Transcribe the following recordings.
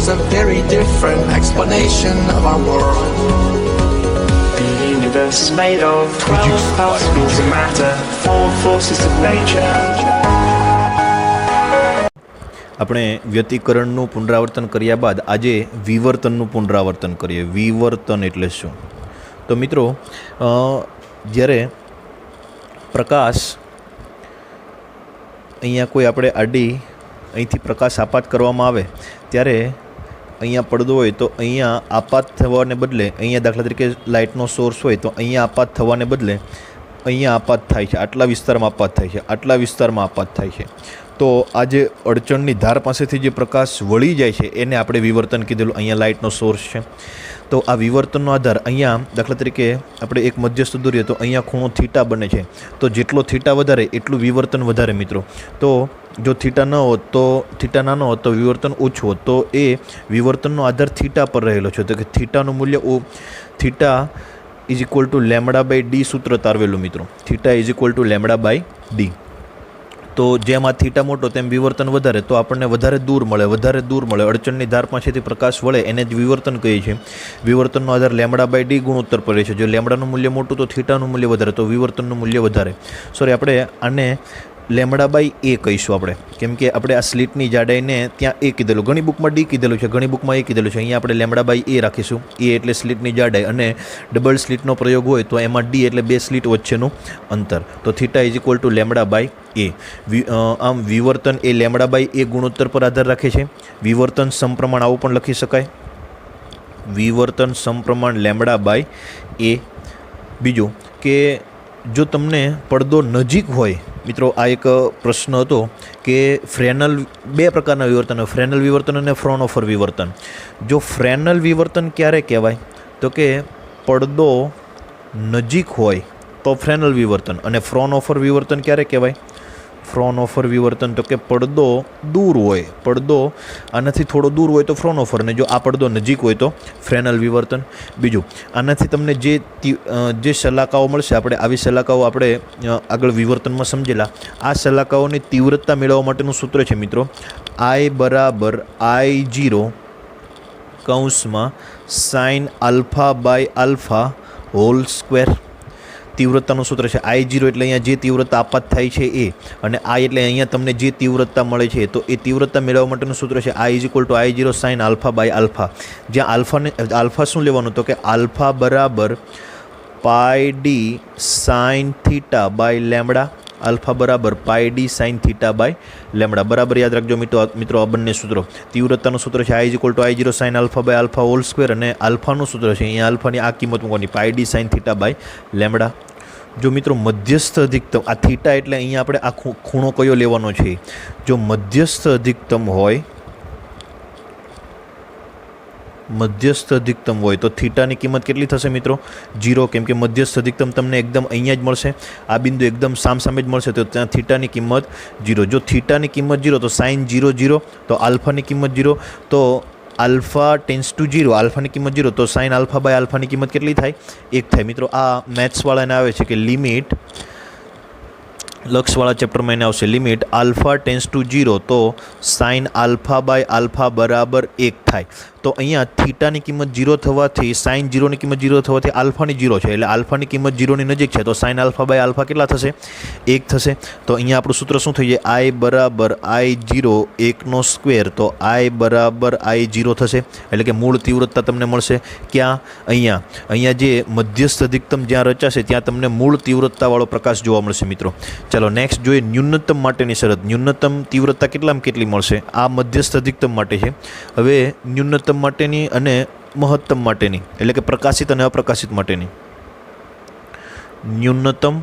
choose a very different explanation of our world. The universe is made of 12 particles of matter, 4 forces of nature. આપણે વ્યતિકરણનું પુનરાવર્તન કર્યા બાદ આજે વિવર્તનનું પુનરાવર્તન કરીએ. વિવર્તન એટલે શું? તો મિત્રો, જ્યારે પ્રકાશ અહીંયા કોઈ આપણે આડી અહીંથી પ્રકાશ આપાત કરવામાં આવે ત્યારે અહીંયા પડદો હોય તો અહીંયા આપાત થવાને બદલે અહીંયા દાખલા તરીકે લાઇટનો સોર્સ હોય તો અહીંયા આપાત થવાને બદલે અહીંયા આપાત થાય છે, આટલા વિસ્તારમાં આપાત થાય છે, આટલા વિસ્તારમાં આપાત થાય છે. તો આ જે અડચણની ધાર પાસેથી જે પ્રકાશ વળી જાય છે એને આપણે વિવર્તન કીધેલું. અહીંયા લાઇટનો સોર્સ છે તો આ વિવર્તનનો આધાર અહીંયા દાખલા તરીકે આપણે એક મધ્યસ્થ દોરીએ તો અહીંયા ખૂણો થીટા બને છે. તો જેટલો થીટા વધારે એટલું વિવર્તન વધારે મિત્રો. તો જો થીટા ન હોત તો થીટા નાનો હોત તો વિવર્તન ઓછું હોત. તો એ વિવર્તનનો આધાર થીટા પર રહેલો છે. તો કે થીટાનું મૂલ્ય theta is equal to lambda by D સૂત્ર તારવેલું મિત્રો. Theta is equal to lambda by D. તો જેમ આ થીટા મોટો તેમ વિવર્તન વધારે, તો આપણને વધારે દૂર મળે. અડચણની ધાર પાસેથી પ્રકાશ વળે એને જ વિવર્તન કહીએ છીએ. વિવર્તનનો આધાર લેમડા બાય ડી ગુણોત્તર પર રહે છે. જો લેમડાનું મૂલ્ય મોટું તો થીટાનું મૂલ્ય વધારે, તો વિવર્તનનું મૂલ્ય વધારે. આપણે આને લેમડા બાય એ કહીશું આપણે, કેમ કે આપણે આ સ્લીટની જાડાઈને ત્યાં એ કીધેલું, ઘણી બુકમાં ડી કીધેલું છે, ઘણી બુકમાં એ કીધેલું છે. અહીંયા આપણે લેમડા બાય એ રાખીશું. એ એટલે સ્લીટની જાડાઈ, અને ડબલ સ્લીટનો પ્રયોગ હોય તો એમાં ડી એટલે બે સ્લીટ વચ્ચેનું અંતર. તો theta is equal to lambda by A. આમ વિવર્તન એ લેમડા બાય એ ગુણોત્તર પર આધાર રાખે છે. વિવર્તન સમપ્રમાણ આવું પણ લખી શકાય, વિવર્તન સમપ્રમાણ લેમડા બાય એ. બીજું કે જો તમને પડદો નજીક હોય મિત્રો, આ એક પ્રશ્ન હતો કે ફ્રેનલ, બે પ્રકારના વિવર્તન હોય, ફ્રેનલ વિવર્તન અને ફ્રોનહોફર વિવર્તન. જો ફ્રેનલ વિવર્તન ક્યારે કહેવાય તો કે પડદો નજીક હોય તો ફ્રેનલ વિવર્તન. અને ફ્રોનહોફર વિવર્તન ક્યારે કહેવાય? ફ્રોનહોફર વિવર્તન તો કે પડદો દૂર હોય, પડદો આનાથી થોડો દૂર હોય તો ફ્રોનહોફર, ને જો આ પડદો નજીક હોય તો ફ્રેનલ વિવર્તન. બીજું, આનાથી તમને જે શલાકાઓ મળશે, આપણે આવી શલાકાઓ આપણે આગળ વિવર્તનમાં સમજેલા. આ શલાકાઓની તીવ્રતા મેળવવા માટેનું સૂત્ર છે મિત્રો, I બરાબર I0 કૌંસમાં sine alpha by alpha whole square. તીવ્રતાનું સૂત્ર છે I0 એટલે અહીંયા જે તીવ્રતા આપાત થાય છે એ, અને I એટલે અહીંયા તમને જે તીવ્રતા મળે છે. તો એ તીવ્રતા મેળવવા માટેનું સૂત્ર છે I is equal to I0 sine alpha by alpha. જ્યાં આલ્ફા શું લેવાનું તો કે આલ્ફા બરાબર pi D sine theta by lambda. Alpha બરાબર pi D sine theta by lambda. બરાબર યાદ રાખજો મિત્રો આ બંને સૂત્રો. તીવ્રતાનું સૂત્ર છે I is equal to I0 sine alpha by alpha whole square, અને આલ્ફાનું સૂત્ર છે અહીંયા આલ્ફાની આ કિંમત મૂકવાની pi D sine theta by lambda. જો મિત્રો મધ્યસ્થ અધિકતમ, આ થીટા એટલે અહીંયા આપણે આ ખૂણો કયો લેવાનો છે? જો મધ્યસ્થ અધિકતમ હોય તો થીટાની કિંમત કેટલી થશે મિત્રો? 0, કેમ કે મધ્યસ્થ અધિકતમ તમને એકદમ અહીંયા જ મળશે, આ બિંદુ એકદમ સામસામે જ મળશે, તો ત્યાં થીટાની કિંમત 0. જો થીટાની કિંમત 0 તો સાઇન 0 0, તો આલ્ફાની કિંમત 0, તો આલ્ફા ટેન્સ ટુ 0, આલ્ફાની કિંમત 0, તો સાઇન આલ્ફા બાય આલ્ફાની કિંમત કેટલી થાય? 1 થાય. મિત્રો આ મેથ્સવાળાને આવે છે કે લિમિટ, લક્ષવાળા ચેપ્ટરમાં એને આવશે લિમિટ આલ્ફા ટેન્સ ટુ 0, તો સાઇન આલ્ફા બાય આલ્ફા બરાબર 1 થાય. તો અહીંયા થીટાની કિંમત 0 થવાથી, સાઇન 0ની કિંમત 0 થવાથી આલ્ફાની 0 છે, એટલે આલ્ફાની કિંમત 0ની નજીક છે, તો સાઇન આલ્ફા બાય આલ્ફા કેટલા થશે? 1 થશે. તો અહીંયા આપણું સૂત્ર શું થઈ જાય? I બરાબર I0 1નો સ્ક્વેર, તો I બરાબર I0 થશે. એટલે કે મૂળ તીવ્રતા તમને મળશે ક્યાં? અહીંયા જે મધ્યસ્થ અધિકતમ જ્યાં રચાશે ત્યાં તમને મૂળ તીવ્રતાવાળો પ્રકાશ જોવા મળશે મિત્રો. ચાલો નેક્સ્ટ જોઈએ ન્યૂનતમ માટેની શરત. ન્યૂનતમ તીવ્રતા કેટલી મળશે? આ મધ્યસ્થ અધિકતમ માટે છે. હવે ન્યૂનતમ માટેની અને મહત્તમ માટેની, એટલે કે પ્રકાશિત અને અપ્રકાશિત માટેની. ન્યૂનતમ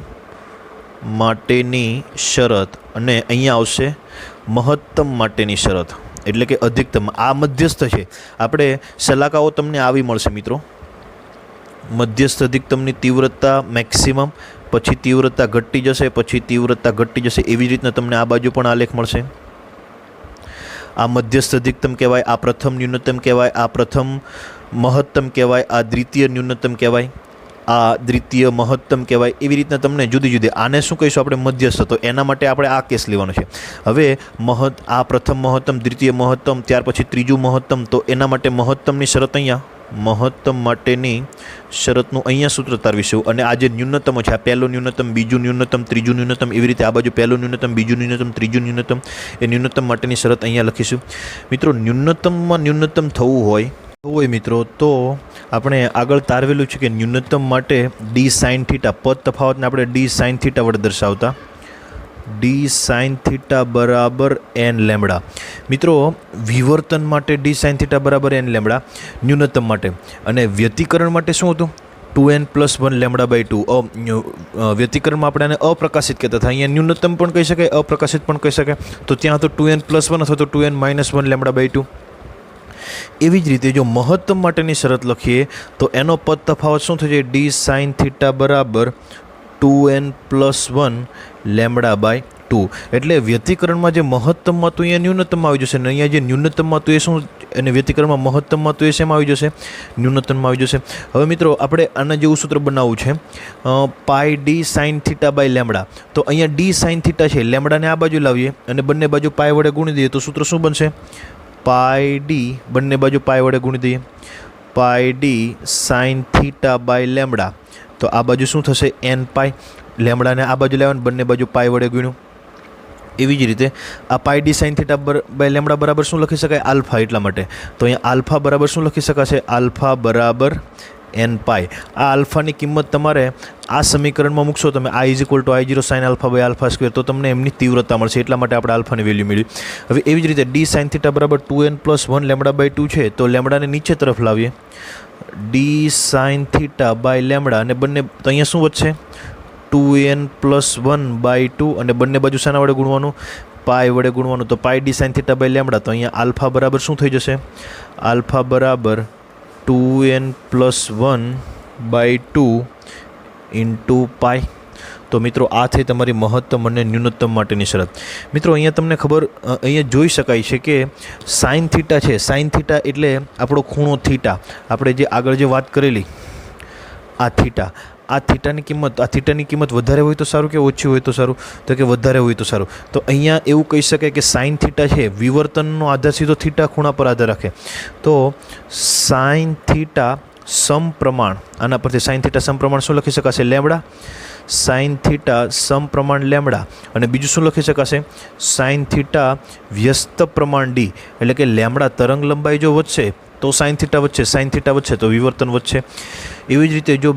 માટેની શરત અને અહીંયા આવશે મહત્તમ માટેની શરત, એટલે કે અધિકતમ. આ મધ્યસ્થ છે. આપણે શલાકાઓ તમને આવી મળશે મિત્રો. મધ્યસ્થ અધિકતમની તીવ્રતા મેક્સિમમ, પછી તીવ્રતા ઘટતી જશે, પછી તીવ્રતા ઘટતી જશે, એવી જ રીતના તમને આ બાજુ પણ આલેખ મળશે. આ મધ્યસ્થ અધિકતમ કહેવાય, આ પ્રથમ ન્યૂનતમ કહેવાય, આ પ્રથમ મહત્તમ કહેવાય, આ દ્વિતીય ન્યૂનતમ કહેવાય, આ દ્વિતીય મહત્તમ કહેવાય. એવી રીતના તમને જુદી જુદી. આને શું કહીશું આપણે? મધ્યસ્થ. તો એના માટે આપણે આ કેસ લેવાનો છે. હવે આ પ્રથમ મહત્તમ, દ્વિતીય મહત્તમ, ત્યાર પછી ત્રીજું મહત્તમ. તો એના માટે મહત્તમની શરત અહીંયા, મહત્તમ માટેની શરતનું અહીંયા સૂત્ર તારવીશું. અને આ જે ન્યૂનતમો છે, આ પહેલું ન્યૂનતમ, બીજું ન્યૂનતમ, ત્રીજું ન્યૂનતમ, એવી રીતે આ બાજુ પહેલું ન્યૂનતમ, બીજું ન્યૂનતમ, ત્રીજું ન્યૂનતમ, એ ન્યૂનતમ માટેની શરત અહીંયા લખીશું. મિત્રો ન્યૂનતમમાં ન્યૂનતમ થવું હોય મિત્રો, તો આપણે આગળ તારવેલું છે કે ન્યૂનતમ માટે ડી સાઇન થીટા, પદ તફાવતને આપણે ડી સાઇન થીટા વડે દર્શાવતા. ડી સાઇન થીટા બરાબર એન લેમડા. મિત્રો વિવર્તન માટે ડી સાઇન થીટા બરાબર એન લેમડા ન્યૂનતમ માટે. અને વ્યતિકરણ માટે શું હતું? 2n+1 lambda by 2. વ્યતિકરણમાં આપણે આને અપ્રકાશિત કહેતા હતા. અહીંયા ન્યૂનતમ પણ કહી શકાય, અપ્રકાશિત પણ કહી શકાય. તો ત્યાં તો 2n+1 અથવા તો 2n-1 લેમડા બાય 2. એવી જ રીતે જો મહત્તમ માટેની શરત લખીએ તો એનો પદ તફાવત શું થશે? ડી સાઇન થીટા બરાબર 2n+1 લેમડા બાય 2. એટલે વ્યતિકરણમાં જે મહત્તમમાં હતું અહીંયા ન્યૂનતમમાં આવી જશે, અને અહીંયા જે ન્યૂનતમમાં હતું એ શું? અને વ્યતિકરણમાં મહત્તમમાં હતું એ શેમાં આવી જશે? ન્યૂનતમમાં આવી જશે. હવે મિત્રો આપણે આના જેવું સૂત્ર બનાવવું છે, pi D sine theta by lambda. તો અહીંયા ડી સાઇન થીટા છે, લેમડાને આ બાજુ લાવીએ અને બંને બાજુ પાઈ વડે ગુણી દઈએ તો સૂત્ર શું બનશે? પાઈ ડી, બંને બાજુ પાઈ વડે ગુણી દઈએ, pi D sine theta by lambda. તો આ બાજુ શું થશે? એન પાઈ. લેમડાને આ બાજુ લેવાનું, બંને બાજુ પાઈ વડે ગુણ્યું. એવી જ રીતે આ pi D sine theta by lambda બરાબર શું લખી શકાય? આલ્ફા. એટલા માટે તો અહીંયા આલ્ફા બરાબર શું લખી શકાશે? આલ્ફા બરાબર એન પાઈ. આ આલ્ફાની કિંમત તમારે આ સમીકરણમાં મૂકશો તમે, I = I0 sin alpha by alpha square, તો તમને એમની તીવ્રતા મળશે. એટલા માટે આપણે આલ્ફાની વેલ્યુ મેળવી. હવે એવી જ રીતે ડી સાઇન થીટા બરાબર 2n+1 લેમડા બાય 2 છે, તો લેમડાને નીચે તરફ લાવીએ, D sine theta by lambda, અને બંને તો અહીંયા શું વધશે? 2n+1 બાય 2, અને બંને બાજુ શાના વડે ગુણવાનું? પાઈ વડે ગુણવાનું. તો pi D sine theta by lambda. તો અહીંયા આલ્ફા બરાબર શું થઈ જશે? આલ્ફા બરાબર 2n+1 બાય 2 ઇન્ટુ પાઈ. તો મિત્રો આ થઈ તમારી મહત્તમ અને ન્યૂનતમ માટેની શરત. મિત્રો અહીંયા તમને ખબર, અહીંયા જોઈ શકાય છે કે સાઇન થીટા છે. સાઇન થીટા એટલે આપણો ખૂણો થીટા. આપણે જે આગળ જે વાત કરેલી આ થીટા, આ થીટાની કિંમત વધારે હોય તો સારું કે ઓછી હોય તો સારું? તો કે વધારે હોય તો સારું. તો અહીંયા એવું કહી શકાય કે સાઇન થીટા છે, વિવર્તનનો આધાર સીધો થીટા ખૂણા પર આધાર રાખે. તો સાઇન થીટા સમપ્રમાણ, આના પરથી સાઇન થીટા સમપ્રમાણ શું લખી શકાશે? લેમડા. સાઇન થીટા સમપ્રમાણ લેમડા. અને બીજું શું લખી શકાશે? સાઇન થીટા વ્યસ્ત પ્રમાણ ડી. એટલે કે લેમડા તરંગ લંબાઈ જો વધશે તો સાઇન થીટા વધશે, સાઇન થીટા વધશે તો વિવર્તન વધશે. એવી જ રીતે જો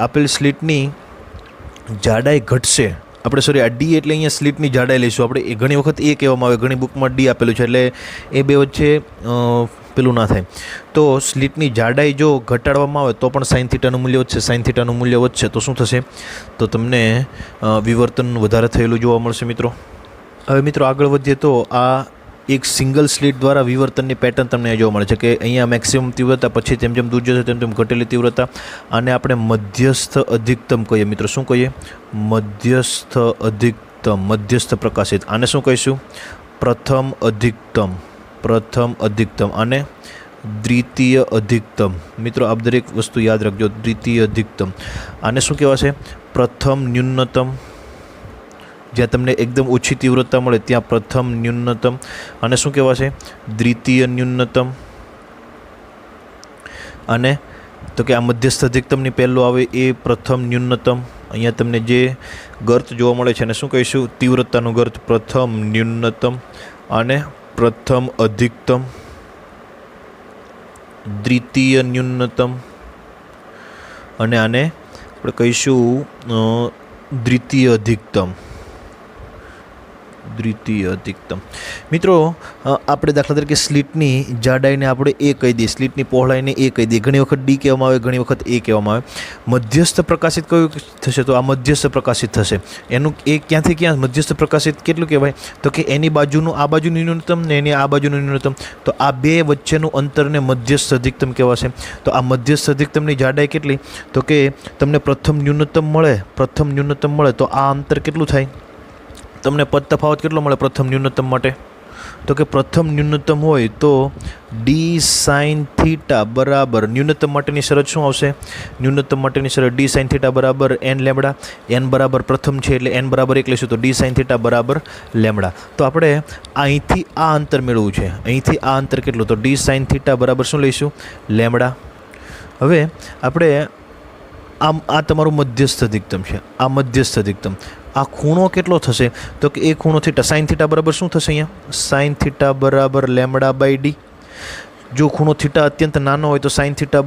આપેલ સ્લિટની જાડાઈ ઘટશે, આપણે આ ડી એટલે અહીંયા સ્લિટની જાડાઈ લઈશું આપણે. એ ઘણી વખત એ કહેવામાં આવે, ઘણી બુકમાં ડી આપેલું છે, એટલે એ બે વચ્ચે પેલું ના થાય. તો સ્લિટની જાડાઈ જો ઘટાડવામાં આવે તો પણ સાઇન થીટાનું મૂલ્ય વધશે, સાઇન થીટાનું મૂલ્ય વધશે તો શું થશે? તો તમને વિવર્તન વધારે થયેલું જોવા મળશે મિત્રો. હવે મિત્રો આગળ વધીએ તો આ એક સિંગલ સ્લિટ દ્વારા વિવર્તનની પેટર્ન તમને જોવા મળે છે કે અહીંયા મેક્સિમમ તીવ્રતા, પછી તેમ જેમ દૂર જશે તેમ તેમ ઘટેલી તીવ્રતા. આને આપણે મધ્યસ્થ અધિકતમ કહીએ મિત્રો. શું કહીએ? મધ્યસ્થ અધિકતમ, મધ્યસ્થ પ્રકાશિત. આને શું કહીશું? પ્રથમ અધિકતમ, પ્રથમ અધિકતમ. આને દ્વિતીય અધિકતમ. મિત્રો આપ દરેક વસ્તુ યાદ રાખજો, દ્વિતીય અધિકતમ. આને શું કહેવાશે? પ્રથમ ન્યૂનતમ. જ્યાં તમને એકદમ ઓછી તીવ્રતા મળે ત્યાં પ્રથમ ન્યૂનતમ. અને શું કહેવાશે? દ્વિતીય ન્યૂનતમ. અને તો કે આ મધ્યસ્થ અધિકતમની પહેલું આવે એ પ્રથમ ન્યૂનતમ. અહીંયા તમને જે ગર્ત જોવા મળે છે એને શું કહીશું? તીવ્રતાનું ગર્ત. પ્રથમ ન્યૂનતમ અને પ્રથમ અધિકતમ, દ્વિતીય ન્યૂનતમ, અને આને આપણે કહીશું દ્વિતીય અધિકતમ. દ્વિતીય અધિકતમ. મિત્રો આપણે દાખલા તરીકે સ્લિટની જાડાઈને આપણે એ કહી દઈએ, સ્લિટની પહોળાઈને એ કહી દઈએ. ઘણી વખત ડી કહેવામાં આવે, ઘણી વખત એ કહેવામાં આવે. મધ્યસ્થ પ્રકાશિત કયું થશે? તો આ મધ્યસ્થ પ્રકાશિત થશે. એનું એ ક્યાંથી ક્યાં મધ્યસ્થ પ્રકાશિત કેટલું કહેવાય? તો કે એની બાજુનું આ બાજુનું ન્યૂનતમ ને એની આ બાજુનું ન્યૂનતમ. તો આ બે વચ્ચેનું અંતરને મધ્યસ્થ અધિકતમ કહેવાશે. તો આ મધ્યસ્થ અધિકતમની જાડાઈ કેટલી? તો કે તમને પ્રથમ ન્યૂનતમ મળે તો આ અંતર કેટલું થાય? તમને પદ તફાવત કેટલો મળે પ્રથમ ન્યૂનતમ માટે? તો કે પ્રથમ ન્યૂનતમ હોય તો ડી સાઇન થીટા બરાબર ન્યૂનતમ માટેની શરત શું આવશે? ન્યૂનતમ માટેની શરત ડી સાઇન થીટા બરાબર એન લેમડા. એન બરાબર પ્રથમ છે એટલે એન બરાબર 1 લઈશું તો ડી સાઇન થીટા બરાબર લેમડા. તો આપણે અહીંથી આ અંતર મેળવવું છે. અહીંથી આ અંતર કેટલું? તો ડી સાઇન થીટા બરાબર શું લઈશું? લેમડા. હવે આપણે આ તમારું મધ્યસ્થ અધિકતમ છે. આ મધ્યસ્થ અધિકતમ આ ખૂણો કેટલો થશે? તો કે એ ખૂણો થીટા. સાઇન થીટા બરાબર શું થશે અહીંયા? સાઇન થીટા બરાબર લેમડા બાય ડી. જો ખૂણો થીટા અત્યંત નાનો હોય તો સાઇન થીટા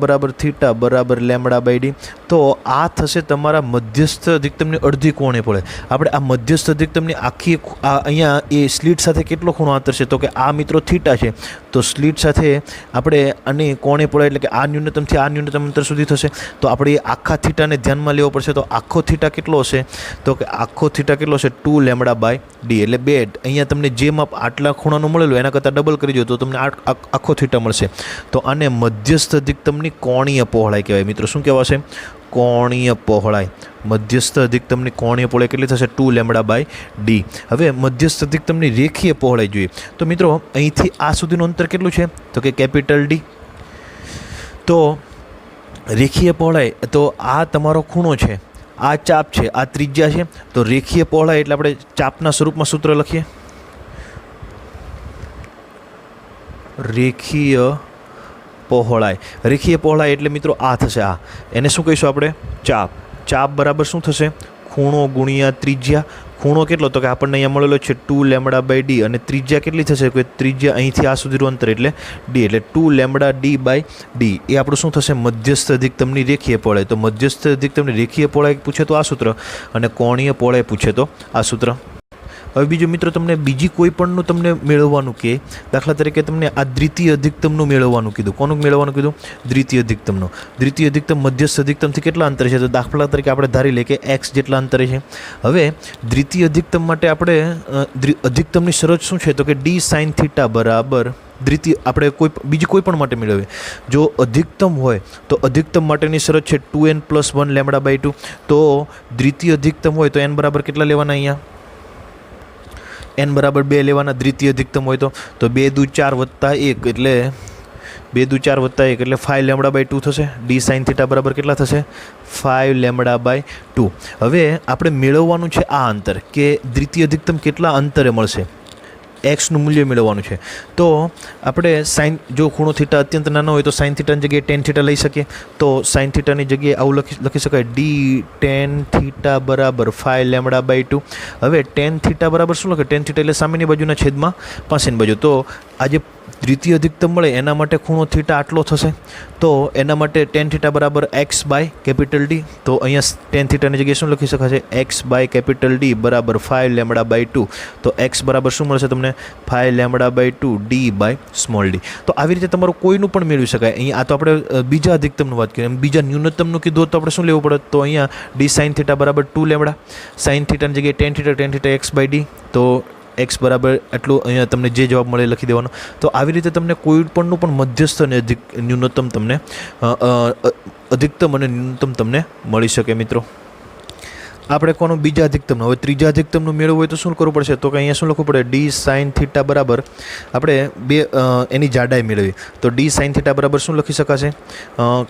બરાબર લેમડા બાય ડી. તો આ થશે તમારા મધ્યસ્થ અધિકતમની અડધી કોણે પડે. આપણે આ મધ્યસ્થ અધિકતમની આખી અહીંયા એ સ્લીટ સાથે કેટલો ખૂણો આંતરશે? તો કે આ મિત્રો થીટા છે તો સ્લીટ સાથે આપણે આની કોણે પડે એટલે કે આ ન્યૂનતમથી આ ન્યૂનતમ અંતર સુધી થશે. તો આપણે એ આખા થીટાને ધ્યાનમાં લેવો પડશે. તો આખો થીટા કેટલો હશે? તો કે આખો થીટા કેટલો હશે? 2 લેમડા બાય ડી. એટલે બે અહીંયા તમને જે માપ આટલા ખૂણાનું મળેલું એના કરતાં ડબલ કરી દો તો તમને આખો થીટા મળશે. તો આને મધ્યસ્થ અધિકતમની કોણીય પહોળાઈ કહેવાય. મિત્રો શું કહેવાશે? કોણીય પહોળાઈ. મધ્યસ્થ અધિકતમની કોણીય પહોળાઈ કેટલી થશે? 2 લેમડા બાય ડી. હવે મધ્યસ્થ અધિકતમની રેખીય પહોળાઈ જોઈએ. તો મિત્રો અહીંથી આ સુધીનું અંતર કેટલું છે? તો કે કેપિટલ ડી. તો રેખીય પહોળાઈ તો આ તમારો ખૂણો છે, આ ચાપ છે, આ ત્રિજ્યા છે. તો રેખીય પહોળાઈ એટલે આપણે ચાપના સ્વરૂપમાં સૂત્ર લખીએ. રેખીય પહોળાઈ. રેખીય પહોળાઈ એટલે મિત્રો આ થશે. આ એને શું કહીશું આપણે? ચાપ. ચાપ બરાબર શું થશે? ખૂણો ગુણ્યા ત્રિજ્યા. ખૂણો કેટલો? તો કે આપણને અહીંયા મળેલો છે 2 લેમડા બાય ડી. અને ત્રિજ્યા કેટલી થશે? કે ત્રિજ્યા અહીંથી આ સુધીનું અંતર એટલે ડી. એટલે 2 લેમડા ડી બાય ડી એ આપણું શું થશે? મધ્યસ્થ અધિકતમની રેખીય પહોળાઈ. તો મધ્યસ્થ અધિકતમની રેખીય પહોળાઈ પૂછે તો આ સૂત્ર, અને કોણીય પહોળાઈ પૂછે તો આ સૂત્ર. હવે બીજું મિત્રો તમને બીજી કોઈ પણનું તમને મેળવવાનું કે દાખલા તરીકે તમને આ દ્વિતીય અધિકતમનું મેળવવાનું કીધું. કોનું મેળવવાનું કીધું? દ્વિતીય અધિકતમનું. દ્વિતીય અધિકતમ મધ્યસ્થ અધિકતમથી કેટલા અંતરે છે? તો દાખલા તરીકે આપણે ધારી લઈએ કે x જેટલા અંતરે છે. હવે દ્વિતીય અધિકતમ માટે આપણે અધિકતમની શરત શું છે? તો કે ડી સાઇન થીટા બરાબર દ્વિતીય આપણે બીજી કોઈ પણ માટે મેળવીએ. જો અધિકતમ હોય તો અધિકતમ માટેની શરત છે 2n + 1 લેમડા બાય 2. તો દ્વિતીય અધિકતમ હોય તો n બરાબર કેટલા લેવાના? અહીંયા n બરાબર 2 લેવાના. દ્વિતીય અધિકતમ હોય તો 2 દુ 4 વત્તા 1 એટલે 2 દુ 4 વત્તા 1 એટલે 5 લેમડા બાય 2 થશે. ડી સાઇન થીટા બરાબર કેટલા થશે? 5 લેમડા બાય 2. હવે આપણે મેળવવાનું છે આ અંતર કે દ્વિતીય અધિકતમ કેટલા અંતરે મળશે. એક્સનું મૂલ્ય મેળવવાનું છે. તો આપણે સાઇન જો ખૂણો થીટા અત્યંત નાનો હોય તો સાઇન થીટાની જગ્યાએ ટેન થીટા લઈ શકીએ. તો સાઇન થીટાની જગ્યાએ આવું લખી શકાય ડી ટેન થીટા બરાબર 5 લેમડા બાય 2. હવે ટેન થીટા બરાબર શું લખે? ટેન થીટા એટલે સામેની બાજુના છેદમાં પાછળની બાજુ. તો આજે દ્વિતીય અધિકતમ મળે એના માટે ખૂણો થીટા આટલો થશે. તો એના માટે ટેન થીટા બરાબર એક્સ બાય કેપિટલ ડી. તો અહીંયા ટેન થીટાની જગ્યાએ શું લખી શકાશે? એક્સ બાય કેપિટલ ડી બરાબર 5 લેમડા બાય 2. તો એક્સ બરાબર શું મળશે તમને? 5 lambda by 2 D by small D. તો આવી રીતે તમારું કોઈનું પણ મેળવી શકાય. અહીંયા આ તો આપણે બીજા અધિકતમનું વાત કરીએ. બીજા ન્યૂનતમનું કીધું તો આપણે શું લેવું પડે? તો અહીંયા ડી સાઇન થીટા બરાબર 2 લેમડા. સાઇન થીટાની જગ્યાએ tan theta X by D. તો એક્સ બરાબર એટલું અહીંયા તમને જે જવાબ મળે લખી દેવાનો. તો આવી રીતે તમને કોઈ પણનું પણ મધ્યસ્થ અને ન્યૂનતમ તમને અધિકતમ અને ન્યૂનતમ તમને મળી શકે. મિત્રો આપણે કોનું? બીજા અધિકતમનું. હવે ત્રીજા અધિકતમનું મેળવવું હોય તો શું કરવું પડશે? તો કે અહીંયા શું લખવું પડે? ડી સાઇન થીટા બરાબર આપણે બે એની જાડાઈ મેળવી. તો ડી સાઇન થીટા બરાબર શું લખી શકાશે?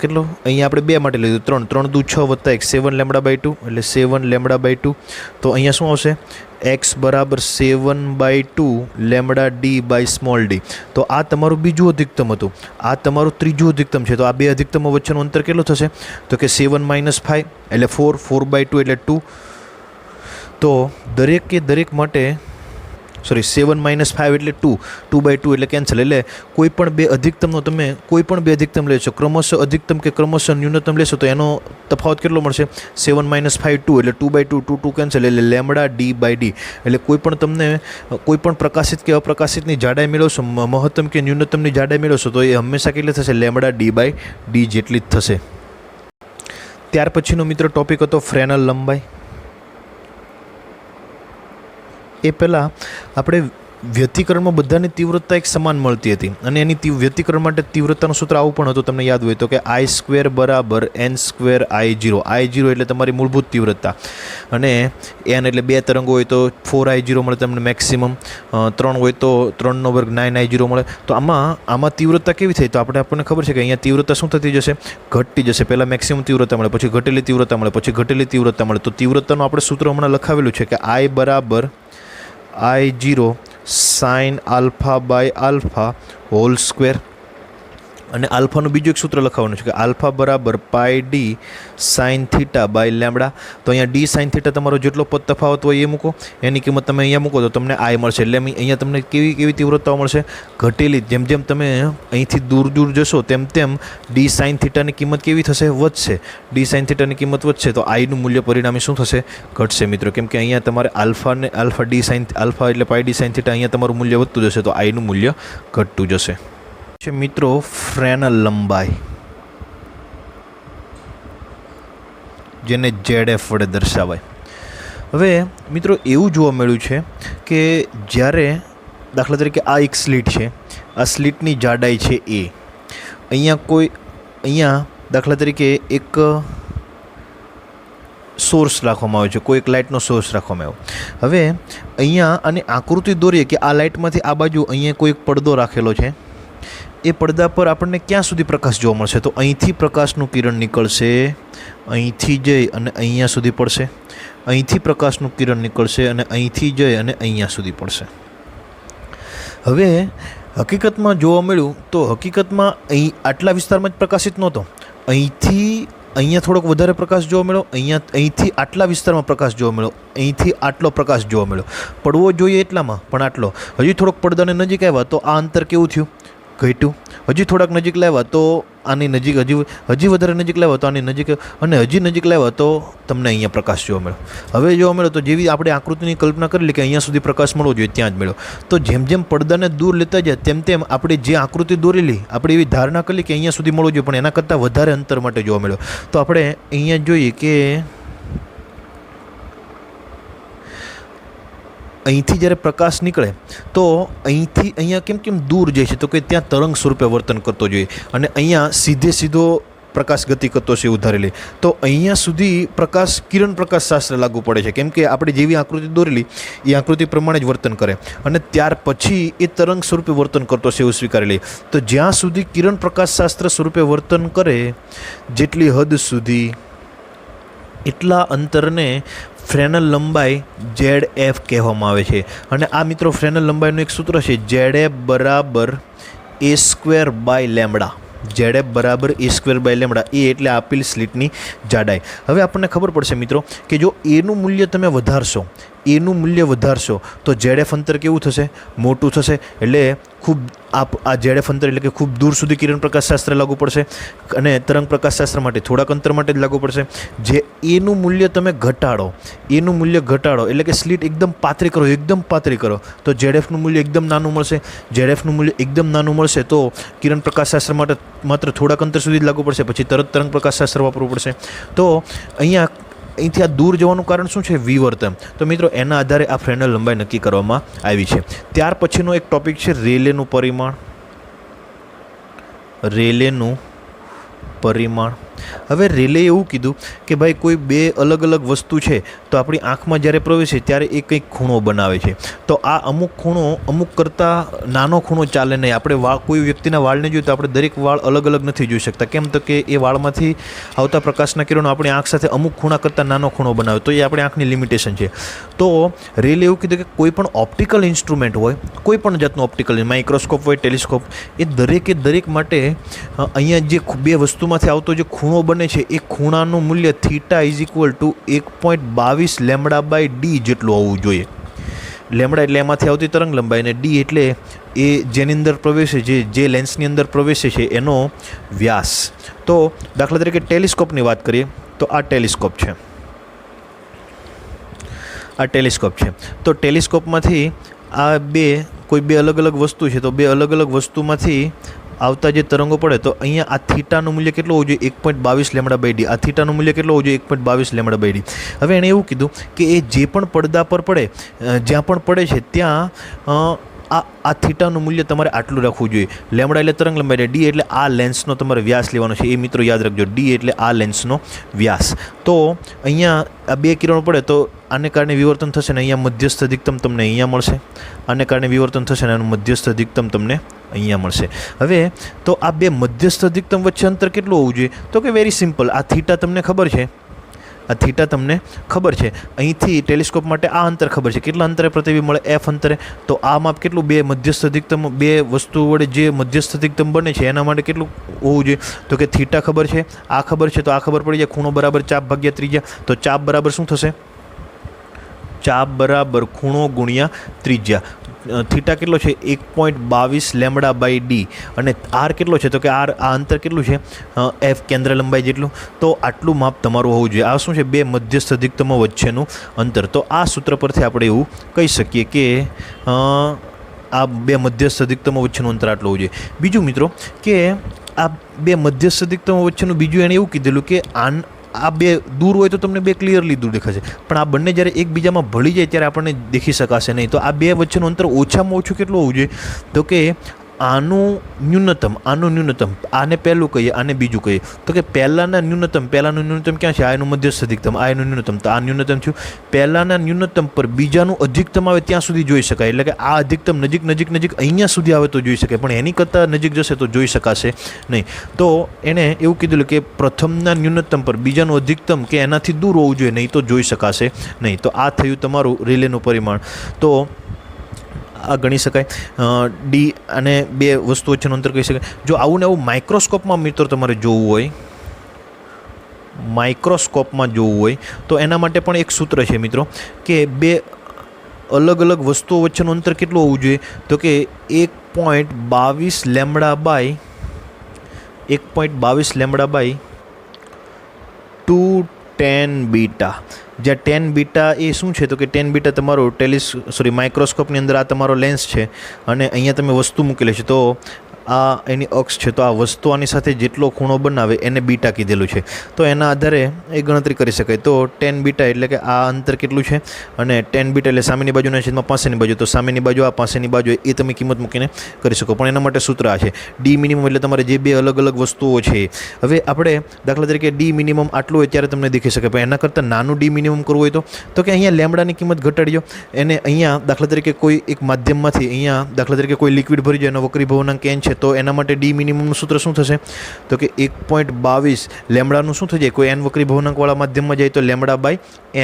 કેટલો? અહીંયા આપણે 2 માટે લીધું 3. 3 દુ 6 વત્તા 1 7 લેમડા બાય 2 એટલે 7 લેમડા બાય 2. તો અહીંયા શું આવશે? એક્સ બરાબર 7 by 2 lambda D by small D. તો આ તમારું બીજું અધિકતમ હતું. આ તમારું ત્રીજું અધિકતમ છે. તો આ બે અધિકતમો વચ્ચેનું અંતર કેટલું થશે? તો કે 7 - 5 એટલે 4. 4 બાય 2 એટલે 2. તો દરેક માટે 7 - 5 એટલે 2. 2 બાય 2 એટલે કેન્સલ. એટલે કોઈ પણ બે અધિકતમનો તમે કોઈ પણ બે અધિકતમ લેશો, ક્રમશઃ અધિકતમ કે ક્રમશઃ ન્યૂનતમ લેશો તો એનો તફાવત કેટલો મળશે? 7 - 5 2 એટલે 2 બાય 2 2 કેન્સલ એટલે લેમડા ડી બાય ડી. એટલે કોઈ પણ તમને કોઈ પણ પ્રકાશિત કે અપ્રકાશિતની જાડાઈ મેળવશો, મહત્તમ કે ન્યૂનતમની જાડાઈ મેળવશો તો એ હંમેશા કેટલી થશે? લેમડા ડી બાય ડી જેટલી જ થશે. ત્યાર પછીનો મિત્રો ટોપિક હતો ફ્રેનલ લંબાઈ. એ પહેલાં આપણે વ્યતિકરણમાં બધાની તીવ્રતા એક સમાન મળતી હતી અને એની વ્યતિકરણ માટે તીવ્રતાનું સૂત્ર આવું પણ હતું, તમને યાદ હોય તો, કે I² બરાબર n² I0. I0 એટલે તમારી મૂળભૂત તીવ્રતા અને n એટલે 2 તરંગો હોય તો 4I0 મળે તમને મેક્સિમમ, 3 હોય તો 3 નો વર્ગ 9I0 મળે. તો આમાં તીવ્રતા કેવી થઈ? તો આપણને ખબર છે કે અહીંયા તીવ્રતા શું થતી જશે? ઘટતી જશે. પહેલાં મેક્સિમમ તીવ્રતા મળે, પછી ઘટેલી તીવ્રતા મળે, પછી ઘટેલી તીવ્રતા મળે. તો તીવ્રતાનું આપણે સૂત્ર હમણાં લખાવેલું છે કે I બરાબર I0 sin alpha by alpha whole square. અને આલ્ફાનું બીજું એક સૂત્ર લખાવવાનું છે કે આલ્ફા બરાબર πd sin theta by lambda. તો અહીંયા d sin થીટા તમારો જેટલો પદ તફાવત હોય એ મૂકો, એની કિંમત તમે અહીંયા મૂકો તો તમને I મળશે. એટલે અહીંયા તમને કેવી તીવ્રતાઓ મળશે? ઘટેલી. જેમ જેમ તમે અહીંથી દૂર જશો તેમ તેમ d sin થીટાની કિંમત કેવી થશે? વધશે. d sin થીટાની કિંમત વધશે તો આઈનું મૂલ્ય પરિણામે શું થશે? ઘટશે મિત્રો. કેમ કે અહીંયા તમારે આલ્ફા એટલે πd sin થીટા, અહીંયા તમારું મૂલ્ય વધતું જશે તો આઈનું મૂલ્ય ઘટતું જશે. મિત્રો ફ્રેનલ લંબાઈ, જેને ZF વડે દર્શાવાય. હવે મિત્રો એવું જોવા મળ્યું છે કે જ્યારે દાખલા તરીકે આ એક સ્લીટ છે, આ સ્લીટની જાડાઈ છે A, અહીંયા દાખલા તરીકે એક સોર્સ રાખવામાં આવ્યો છે, કોઈ એક લાઇટનો સોર્સ રાખવામાં આવ્યો. હવે અહીંયા આની આકૃતિ દોરીએ કે આ લાઇટમાંથી આ બાજુ અહીંયા કોઈ એક પડદો રાખેલો છે. એ પડદા પર આપણને ક્યાં સુધી પ્રકાશ જોવા મળશે? તો અહીંથી પ્રકાશનું કિરણ નીકળશે, અહીંથી જઈ અને અહીંયા સુધી પડશે, અહીંથી પ્રકાશનું કિરણ નીકળશે અને અહીંથી જઈ અને અહીંયા સુધી પડશે. હવે હકીકતમાં જોવા મળ્યું તો હકીકતમાં અહીં આટલા વિસ્તારમાં જ પ્રકાશિત નહોતો. અહીંયા થોડોક વધારે પ્રકાશ જોવા મળ્યો, અહીંથી આટલા વિસ્તારમાં પ્રકાશ જોવા મળ્યો, અહીંથી આટલો પ્રકાશ જોવા મળ્યો. પડવો જોઈએ એટલામાં પણ આટલો. હજી થોડોક પડદાને નજીક આવ્યા તો આ અંતર કેવું થયું? ઘટ્યું. હજી થોડાક નજીક લાવ્યા તો આની નજીક, હજી વધારે નજીક લાવ્યા તો આની નજીક, અને હજી નજીક લાવ્યા તો તમને અહીંયા પ્રકાશ જોવા મળ્યો. હવે જોવા મળ્યો તો જેવી આપણે આકૃતિની કલ્પના કરેલી કે અહીંયા સુધી પ્રકાશ મળવો જોઈએ ત્યાં જ મળ્યો. તો જેમ જેમ પડદાને દૂર લેતા જાય તેમ તેમ આપણે જે આકૃતિ દોરેલી આપણે એવી ધારણા કરી કે અહીંયા સુધી મળવો જોઈએ, પણ એના કરતાં વધારે અંતર માટે જોવા મળ્યો. તો આપણે અહીંયા જોઈએ કે અહીંથી જ્યારે પ્રકાશ નીકળે તો અહીંથી અહીંયા કેમ દૂર જાય છે? તો કે ત્યાં તરંગ સ્વરૂપે વર્તન કરતો જોઈએ અને અહીંયા સીધો પ્રકાશ ગતિ કરતો છે એવું ધારેલી. તો અહીંયા સુધી કિરણ પ્રકાશ શાસ્ત્ર લાગુ પડે છે, કેમ કે આપણે જેવી આકૃતિ દોરેલી એ આકૃતિ પ્રમાણે જ વર્તન કરે અને ત્યાર પછી એ તરંગ સ્વરૂપે વર્તન કરતો છે એવું સ્વીકારેલી. તો જ્યાં સુધી કિરણ પ્રકાશ શાસ્ત્ર સ્વરૂપે વર્તન કરે, જેટલી હદ સુધી, એટલા અંતરને ફ્રેનલ લંબાઈ ZF કહેવામાં આવે છે. અને આ મિત્રો ફ્રેનલ લંબાઈનું એક સૂત્ર છે, ZF બરાબર A² બાય લેમ્બડા. ZF બરાબર A² બાય લેમ્બડા. એ એટલે આપેલ સ્લીટની જાડાઈ. હવે આપણને ખબર પડશે મિત્રો કે જો એનું મૂલ્ય તમે વધારશો તો ZF અંતર કેવું થશે? મોટું થશે. એટલે ખૂબ આ ZF અંતર એટલે કે ખૂબ દૂર સુધી કિરણ પ્રકાશ શાસ્ત્ર લાગુ પડશે અને તરંગ પ્રકાશ શાસ્ત્ર માટે થોડાક અંતર માટે જ લાગુ પડશે. જે એનું મૂલ્ય તમે ઘટાડો એટલે કે સ્લીટ એકદમ પાતળી કરો તો ZFનું મૂલ્ય એકદમ નાનું મળશે. ZFનું મૂલ્ય એકદમ નાનું મળશે તો કિરણ પ્રકાશ શાસ્ત્ર માટે માત્ર થોડાક અંતર સુધી જ લાગુ પડશે, પછી તરત તરંગ પ્રકાશ શાસ્ત્ર વાપરવું પડશે. તો અહીંથી આ દૂર જવાનું કારણ શું છે? વિવર્તન. તો મિત્રો એના આધારે આ ફ્રેનલ લંબાઈ નક્કી કરવામાં આવી છે. ત્યાર પછીનો એક ટોપિક છે રેલેનું પરિમાણ. હવે રેલે એવું કીધું કે ભાઈ કોઈ બે અલગ વસ્તુ છે તો આપણી આંખમાં જ્યારે પ્રવેશે ત્યારે એ કંઈક ખૂણો બનાવે છે. તો આ અમુક ખૂણો અમુક કરતાં નાનો ખૂણો ચાલે નહીં. આપણે કોઈ વ્યક્તિના વાળને જોઈએ તો આપણે દરેક વાળ અલગ નથી જોઈ શકતા. કેમ? તો કે એ વાળમાંથી આવતા પ્રકાશના કિરણો આપણી આંખ સાથે અમુક ખૂણા કરતાં નાનો ખૂણો બનાવે, તો એ આપણી આંખની લિમિટેશન છે. તો રેલે એવું કીધું કે કોઈ પણ ઓપ્ટિકલ ઇન્સ્ટ્રુમેન્ટ હોય, કોઈ પણ જાતનું ઓપ્ટિકલ, માઇક્રોસ્કોપ હોય, ટેલિસ્કોપ, એ દરેક માટે અહીંયા જે બે વસ્તુમાંથી આવતો જે ખૂણો બને છે એ ખૂણાનું મૂલ્ય થીટા = 1.22 લેમ્બડા બાય ડી જેટલું હોવું જોઈએ. લેમ્બડા એટલે એમાંથી આવતી તરંગ લંબાઈ અને ડી એટલે એ જેની અંદર પ્રવેશે છે, જે લેન્સની અંદર પ્રવેશે છે એનો વ્યાસ. તો દાખલા તરીકે ટેલિસ્કોપની વાત કરીએ તો આ ટેલિસ્કોપ છે. તો ટેલિસ્કોપમાંથી આ કોઈ બે અલગ વસ્તુ છે, તો બે અલગ વસ્તુમાંથી આવતા જે તરંગો પડે તો અહીંયા આ થીટાનું મૂલ્ય કેટલું હોવું જોઈએ? 1.22 લેમ્બડા બાય ડી. આ થીટાનું મૂલ્ય કેટલું હોવું જોઈએ? 1.22 લેમ્બડા બાય ડી. હવે એણે એવું કીધું કે એ જે પણ પડદા પર પડે, જ્યાં પણ પડે છે ત્યાં આ થીટાનું મૂલ્ય તમારે આટલું રાખવું જોઈએ. લેમડા એટલે તરંગ લંબાઈ, ડી એટલે આ લેન્સનો તમારે વ્યાસ લેવાનો છે. એ મિત્રો યાદ રાખજો, ડી એટલે આ લેન્સનો વ્યાસ. તો અહીંયા આ બે કિરણો પડે તો આને કારણે વિવર્તન થશે ને અહીંયા મધ્યસ્થ અધિકતમ તમને અહીંયા મળશે. આને કારણે વિવર્તન થશે ને આનું મધ્યસ્થ અધિકતમ તમને અહીંયા મળશે. હવે તો આ બે મધ્યસ્થ અધિકતમ વચ્ચે અંતર કેટલું હોવું જોઈએ? તો કે વેરી સિમ્પલ, આ થીટા તમને ખબર છે, આ થીટા તમને ખબર છે. અહીંથી ટેલિસ્કોપ માટે આ અંતર ખબર છે, કેટલા અંતરે પ્રતિબિંબ મળે? એફ અંતરે. તો આ માપ કેટલું? બે મધ્યસ્થ અધિકતમ, બે વસ્તુઓ વડે જે મધ્યસ્થ અધિકતમ બને છે એના માટે કેટલું હોવું જોઈએ? તો કે થીટા ખબર છે, આ ખબર છે, તો આ ખબર પડી જાય. ખૂણો બરાબર ચાપ ભાગ્યા ત્રિજ્યા. તો ચાપ બરાબર શું થશે? ચાપ બરાબર ખૂણો ગુણ્યા ત્રિજ્યા. થીટા કેટલો છે? 1.22 લેમડા બાય ડી. અને આર કેટલો છે? તો કે આર, આ અંતર કેટલું છે? એફ, કેન્દ્ર લંબાઈ જેટલું. તો આટલું માપ તમારું હોવું જોઈએ. આ શું છે? બે મધ્યસ્થ અધિકતમો વચ્ચેનું અંતર. તો આ સૂત્ર પરથી આપણે એવું કહી શકીએ કે આ બે મધ્યસ્થ અધિકતમો વચ્ચેનું અંતર આટલું હોવું જોઈએ. બીજું મિત્રો કે આ બે મધ્યસ્થ અધિકતમો વચ્ચેનું બીજું એણે એવું કીધેલું કે આ બે દૂર હોય તો તમને બે ક્લિયરલી દૂર દેખાશે, પણ આ બંને જ્યારે એકબીજામાં ભળી જાય ત્યારે આપણને દેખી શકાશે નહીં. તો આ બે વચ્ચેનું અંતર ઓછામાં ઓછું કેટલું હોવું જોઈએ? તો કે આનું ન્યૂનતમ, આને પહેલું કહીએ, આને બીજું કહીએ. તો કે પહેલાંનું ન્યૂનતમ ક્યાં છે? આ એનું મધ્યસ્થ અધિકતમ, આ એનું ન્યૂનતમ. તો આ ન્યૂનતમ થયું. પહેલાંના ન્યૂનતમ પર બીજાનું અધિકતમ આવે ત્યાં સુધી જોઈ શકાય. એટલે કે આ અધિકતમ નજીક અહીંયા સુધી આવે તો જોઈ શકાય, પણ એની કરતાં નજીક જશે તો જોઈ શકાશે નહીં. તો એણે એવું કીધેલું કે પ્રથમના ન્યૂનતમ પર બીજાનું અધિકતમ કે એનાથી દૂર હોવું જોઈએ, નહીં તો જોઈ શકાશે નહીં. તો આ થયું તમારું રિલેનું પરિમાણ. તો આ ગણી શકાય. ડી અને બે વસ્તુ વચ્ચેનું અંતર કહી શકાય. જો આવું ને આવું માઇક્રોસ્કોપમાં મિત્રો તમારે જોવું હોય, તો એના માટે પણ એક સૂત્ર છે મિત્રો કે બે અલગ અલગ વસ્તુઓ વચ્ચેનું અંતર કેટલું હોવું જોઈએ? તો કે 1.22 લેમડા બાય 2 tan બીટા. જ્યાં ટેન બીટા એ શું છે? તો કે ટેન બીટા તમારો માઇક્રોસ્કોપની અંદર આ તમારો લેન્સ છે અને અહીંયા તમે વસ્તુ મૂકેલી છે, તો આ એની અક્ષ છે. તો આ વસ્તુ આની સાથે જેટલો ખૂણો બનાવે એને બીટા કીધેલું છે. તો એના આધારે એ ગણતરી કરી શકાય. તો ટેન બીટા એટલે કે આ અંતર કેટલું છે, અને ટેન બીટા એટલે સામેની બાજુના છેદમાં પાસેની બાજુ. તો સામેની બાજુ આ પાસેની બાજુ એ તમે કિંમત મૂકીને કરી શકો. પણ એના માટે સૂત્ર આ છે. ડી મિનિમમ એટલે તમારે જે બે અલગ અલગ વસ્તુઓ છે. હવે આપણે દાખલા તરીકે ડી મિનિમમ આટલું હોય ત્યારે તમને દેખી શકે, પણ એના કરતાં નાનું ડી મિનિમમ કરવું હોય તો કે અહીંયા લેમડાની કિંમત ઘટાડ્યો. એને અહીંયા દાખલા તરીકે કોઈ એક માધ્યમમાંથી અહીંયા દાખલા તરીકે કોઈ લિક્વિડ ભરી જાય, એનો વક્રી ભવનાંક n છે, તો એના માટે ડી મિનિમમનું સૂત્ર શું થશે? તો કે 1.22 લેમડાનું શું થઈ જાય? કોઈ n વક્રી ભવનાંકવાળા માધ્યમમાં જાય તો lambda by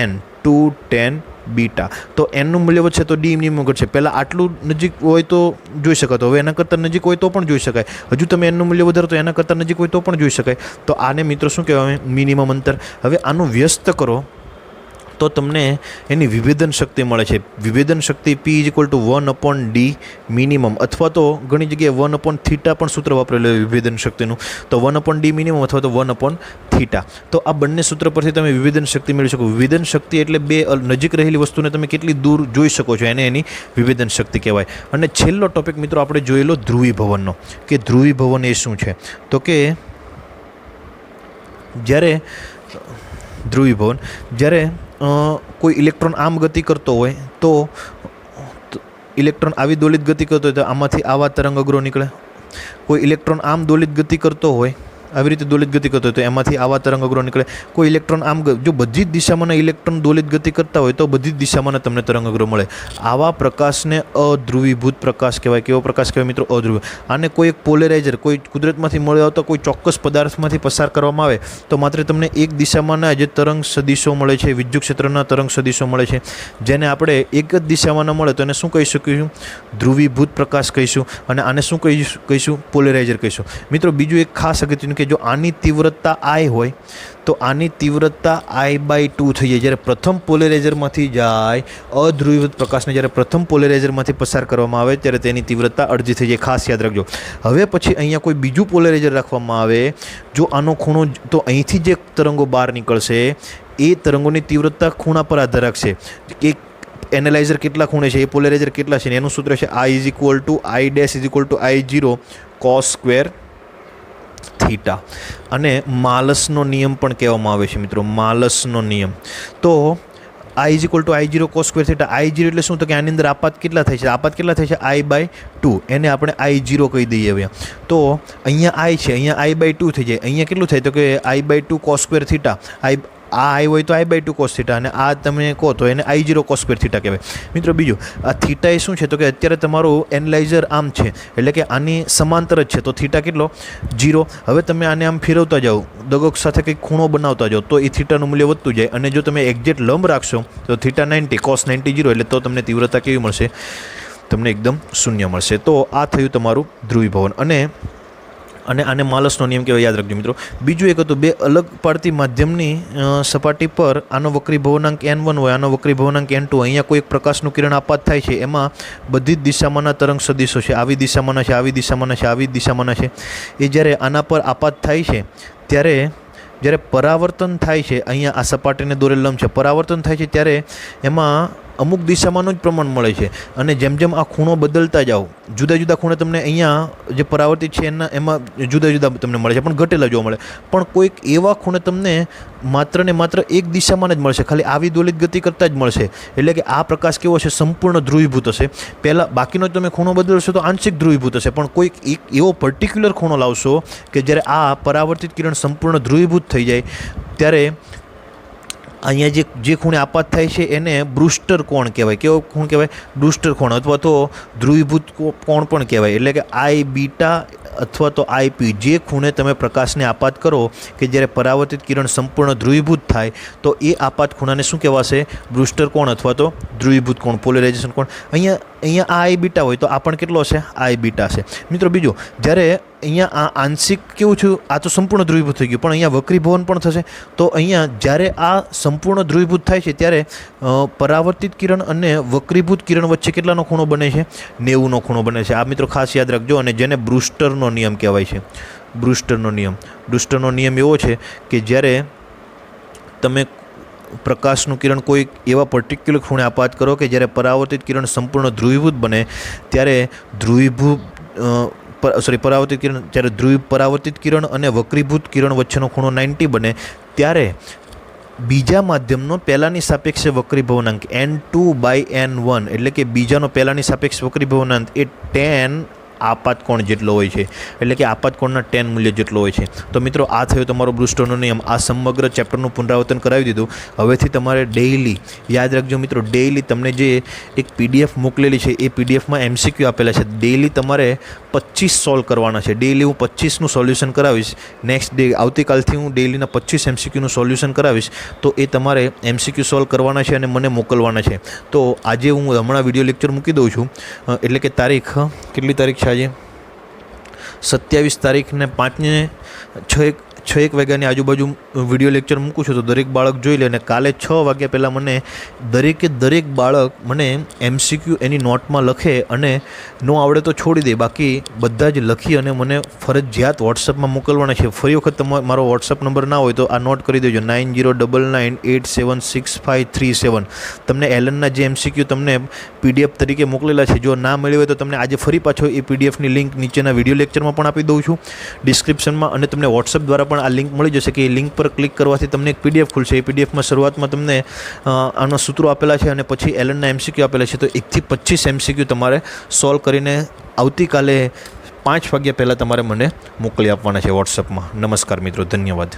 n 2 tan beta. તો એનનું મૂલ્ય વધશે તો ડી મિનિમમ ઘટશે. પહેલાં આટલું નજીક હોય તો જોઈ શકાતો, હવે એના કરતાં નજીક હોય તો પણ જોઈ શકાય. હજુ તમે એનનું મૂલ્ય વધારો તો એના કરતાં નજીક હોય તો પણ જોઈ શકાય. તો આને મિત્રો શું કહેવાય? મિનિમમ અંતર. હવે આનું વ્યસ્ત કરો તો તમને એની વિભેદન શક્તિ મળે છે. વિભેદન શક્તિ P = 1/d મિનિમમ, અથવા તો ઘણી જગ્યાએ 1/θ પણ સૂત્ર વાપરેલું વિભેદન શક્તિનું. તો 1/d મિનિમમ અથવા તો 1/θ. તો આ બંને સૂત્ર પરથી તમે વિભેદન શક્તિ મેળવી શકો. વિભેદન શક્તિ એટલે બે નજીક રહેલી વસ્તુને તમે કેટલી દૂર જોઈ શકો છો, એને એની વિભેદન શક્તિ કહેવાય. અને છેલ્લો ટોપિક મિત્રો આપણે જોયેલો ધ્રુવીભવનનો, કે ધ્રુવીભવન એ શું છે? તો કે જ્યારે કોઈ ઇલેક્ટ્રોન આમ ગતિ કરતો હોય તો ઇલેક્ટ્રોન આવી દોલિત ગતિ કરતો હોય તો આમાંથી આવા તરંગ અગ્રો નીકળે. કોઈ ઇલેક્ટ્રોન આમ દોલિત ગતિ કરતો હોય, આવી રીતે દોલિત ગતિ કરતો હોય તો એમાંથી આવા તરંગ અગ્રો નીકળે. કોઈ ઇલેક્ટ્રોન આમ, જો બધી જ દિશામાં ઇલેક્ટ્રોન દોલિત ગતિ કરતા હોય તો બધી જ દિશામાં તમને તરંગ અગ્રો મળે. આવા પ્રકાશને અધ્રુવીભૂત પ્રકાશ કહેવાય. કેવો પ્રકાશ કહેવાય મિત્રો? અધ્રુવી. આને કોઈ એક પોલેરાઇઝર, કોઈ કુદરતમાંથી મળી આવતા કોઈ ચોક્કસ પદાર્થમાંથી પસાર કરવામાં આવે તો માત્ર તમને એક દિશામાંના જે તરંગ સદીશો મળે છે, વિદ્યુત ક્ષેત્રના તરંગ સદીશો મળે છે, જેને આપણે એક જ દિશામાં ન મળે તો એને શું કહી શકીશું? ધ્રુવીભૂત પ્રકાશ કહીશું. અને આને શું કહીશું? પોલેરાઇઝર કહીશું. મિત્રો બીજું એક ખાસ અગત્યનું કે જો આની તીવ્રતા I હોય તો આની તીવ્રતા I/2 થઈ જાય. જ્યારે પ્રથમ પોલેરાઇઝરમાંથી જાય અધ્રુવીભૂત પ્રકાશને જ્યારે પ્રથમ પોલેરાઇઝરમાંથી પસાર કરવામાં આવે ત્યારે તેની તીવ્રતા અડધી થઈ જાય. ખાસ યાદ રાખજો. હવે પછી અહીંયા કોઈ બીજું પોલેરાઇઝર રાખવામાં આવે, જો આનો ખૂણો, તો અહીંથી જે તરંગો બહાર નીકળશે એ તરંગોની તીવ્રતા ખૂણા પર આધાર રાખશે. એક એનાલાઇઝર કેટલા ખૂણે છે, એ પોલેરાઇઝર કેટલા છે, એનું સૂત્ર છે I = I'(I0 cos²θ). અને માલસનો નિયમ પણ કહેવામાં આવે છે મિત્રો, માલસનો નિયમ. તો આઈ is equal to I0 cos square theta. I0 એટલે શું? તો કે આની અંદર આપાત કેટલા થાય છે? આપાત કેટલા થાય છે? I/2. એને આપણે I0 કહી દઈએ હવે. તો અહીંયા I છે, અહીંયા I/2 થઈ જાય. અહીંયા કેટલું થાય? તો કે I/2 cos સ્ક્વેર થીટા. આ I હોય તો I/2 cos થીટા, અને આ તમે કહો તો એને I0 cos સ્ક્વેર થીટા કહેવાય. મિત્રો બીજું, આ થીટા એ શું છે? તો કે અત્યારે તમારું એનાલાઇઝર આમ છે, એટલે કે આની સમાંતર જ છે, તો થીટા કેટલો? 0. હવે તમે આને આમ ફેરવતા જાઓ, દગક સાથે કંઈક ખૂણો બનાવતા જાઓ, તો એ થીટાનું મૂલ્ય વધતું જાય. અને જો તમે એક્ઝેક્ટ લંબ રાખશો તો થીટા 90 cos 90 0, એટલે તો તમને તીવ્રતા કેવી મળશે? તમને એકદમ શૂન્ય મળશે. તો આ થયું તમારું ધ્રુવીભવન. અને આને માલસનો નિયમ કહેવાય, યાદ રાખજો મિત્રો. બીજું એક હતું, બે અલગ પાડતી માધ્યમની સપાટી પર આનો વક્રી ભવનાંક n1 હોય, આનો વક્રી ભવનાંક n2. અહીંયા કોઈ એક પ્રકાશનું કિરણ આપાત થાય છે, એમાં બધી જ દિશામાંના તરંગ સદિશો છે. આવી દિશામાંના છે, આવી દિશામાંના છે, આવી દિશામાંના છે. એ જ્યારે આના પર આપાત થાય છે ત્યારે જ્યારે પરાવર્તન થાય છે, અહીંયા આ સપાટીને દોરેલ લંબ છે, પરાવર્તન થાય છે ત્યારે એમાં અમુક દિશામાંનું જ પ્રમાણ મળે છે. અને જેમ જેમ આ ખૂણો બદલતા જાઓ, જુદા જુદા ખૂણે તમને અહીંયા જે પરાવર્તિત છે એમાં જુદા જુદા તમને મળે છે, પણ ઘટેલા જોવા મળે. પણ કોઈક એવા ખૂણે તમને માત્ર ને માત્ર એક દિશામાં જ મળશે, ખાલી આવી દોલિત ગતિ કરતાં જ મળશે. એટલે કે આ પ્રકાશ કેવો છે? સંપૂર્ણ ધ્રુવીભૂત હશે. પહેલાં બાકીનો તમે ખૂણો બદલશો તો આંશિક ધ્રુવીભૂત હશે, પણ કોઈક એક એવો પર્ટિક્યુલર ખૂણો લાવશો કે જ્યારે આ પરાવર્તિત કિરણ સંપૂર્ણ ધ્રુવીભૂત થઈ જાય, ત્યારે અહીંયા જે ખૂણે આપાત થાય છે એને બ્રુસ્ટર કોણ કહેવાય. કેવો ખૂણ કહેવાય? બ્રુસ્ટર કોણ, અથવા તો ધ્રુવીભૂત કોણ પણ કહેવાય. એટલે કે I/β અથવા તો IP, જે ખૂણે તમે પ્રકાશને આપાત કરો કે જ્યારે પરાવર્તિત કિરણ સંપૂર્ણ ધ્રુવીભૂત થાય, તો એ આપાત ખૂણાને શું કહેવાશે? બ્રુસ્ટર કોણ અથવા તો ધ્રુવીભૂત કોણ, પોલરાઇઝેશન કોણ. અહીંયા આ I/β હોય તો આ પણ કેટલો હશે? I/β હશે. મિત્રો બીજું, જ્યારે અહીંયા આ આંશિક કેવું છે? આ તો સંપૂર્ણ ધ્રુવીભૂત થઈ ગયું, પણ અહીંયા વક્રીભવન પણ થશે. તો અહીંયા જ્યારે આ સંપૂર્ણ ધ્રુવીભૂત થાય છે ત્યારે પરાવર્તિત કિરણ અને વક્રીભૂત કિરણ વચ્ચે કેટલાનો ખૂણો બને છે? 90નો ખૂણો બને છે. આ મિત્રો ખાસ યાદ રાખજો. અને જેને બ્રુસ્ટરનો નિયમ કહેવાય છે, બ્રુસ્ટરનો નિયમ એવો છે કે જ્યારે તમે પ્રકાશનું કિરણ કોઈ એવા પર્ટિક્યુલર ખૂણે આપાત કરો કે જ્યારે પરાવર્તિત કિરણ સંપૂર્ણ ધ્રુવીભૂત બને, ત્યારે પરાવર્તિત કિરણ અને વક્રીભૂત કિરણ વચ્ચેનો ખૂણો 90 બને, ત્યારે બીજા માધ્યમનો પહેલાંની સાપેક્ષે વક્રી ભવનાંક n2/n1, એટલે કે બીજાનો પહેલાંની સાપેક્ષ વક્રી ભવનાંક એ tan આપાત કોણ જેટલો હોય છે. એટલે કે આપાત કોણના tan મૂલ્ય જેટલો હોય છે. તો મિત્રો આ થયો તમારો બ્રુસ્ટરનો નિયમ. આ સમગ્ર ચેપ્ટરનું પુનરાવર્તન કરાવી દીધું. હવેથી તમારે ડેઇલી યાદ રાખજો મિત્રો, ડેઇલી તમને જે એક PDF મોકલેલી છે એ PDFમાં MCQ આપેલા છે. ડેઇલી તમારે 25 સોલ્વ કરવાના છે. ડેઇલી હું 25નું સોલ્યુશન કરાવીશ. નેક્સ્ટ ડે આવતીકાલથી હું ડેઇલીના 25 MCQનું સોલ્યુશન કરાવીશ. તો એ તમારે MCQ સોલ્વ કરવાના છે અને મને મોકલવાના છે. તો આજે હું હમણાં વિડીયો લેક્ચર મૂકી દઉં છું. એટલે કે તારીખ કેટલી તારીખ છે આજે? 27 તારીખને 5:06 વાગ્યાની આજુબાજુ વિડીયો લેક્ચર મૂકું છું. તો દરેક બાળક જોઈ લે. અને કાલે 6 વાગ્યા પહેલાં મને દરેક બાળક મને MCQ એની નોટમાં લખે, અને ન આવડે તો છોડી દે, બાકી બધા જ લખી અને મને ફરજિયાત વોટ્સઅપમાં મોકલવાના છે. ફરી વખત મારો વોટ્સઅપ નંબર ના હોય તો આ નોટ કરી દેજો, 9099876537. તમને એલનના જે MCQ તમને PDF તરીકે મોકલેલા છે, જો ના મળી હોય તો તમને આજે ફરી પાછો એ PDFની લિંક નીચેના વિડીયો લેક્ચરમાં પણ આપી દઉં છું ડિસ્ક્રિપ્શનમાં. અને તમને વોટ્સઅપ દ્વારા પણ આ લિંક મળી જશે કે એ લિંક પર ક્લિક કરવાથી તમને એક PDF ખુલશે. એ PDFમાં શરૂઆતમાં તમને આના સૂત્રો આપેલા છે અને પછી એલનના MCQ આપેલા છે. તો 1 થી 25 MCQ તમારે સોલ્વ કરીને આવતીકાલે 5 વાગ્યા પહેલાં તમારે મને મોકલી આપવાના છે વોટ્સઅપમાં. નમસ્કાર મિત્રો, ધન્યવાદ.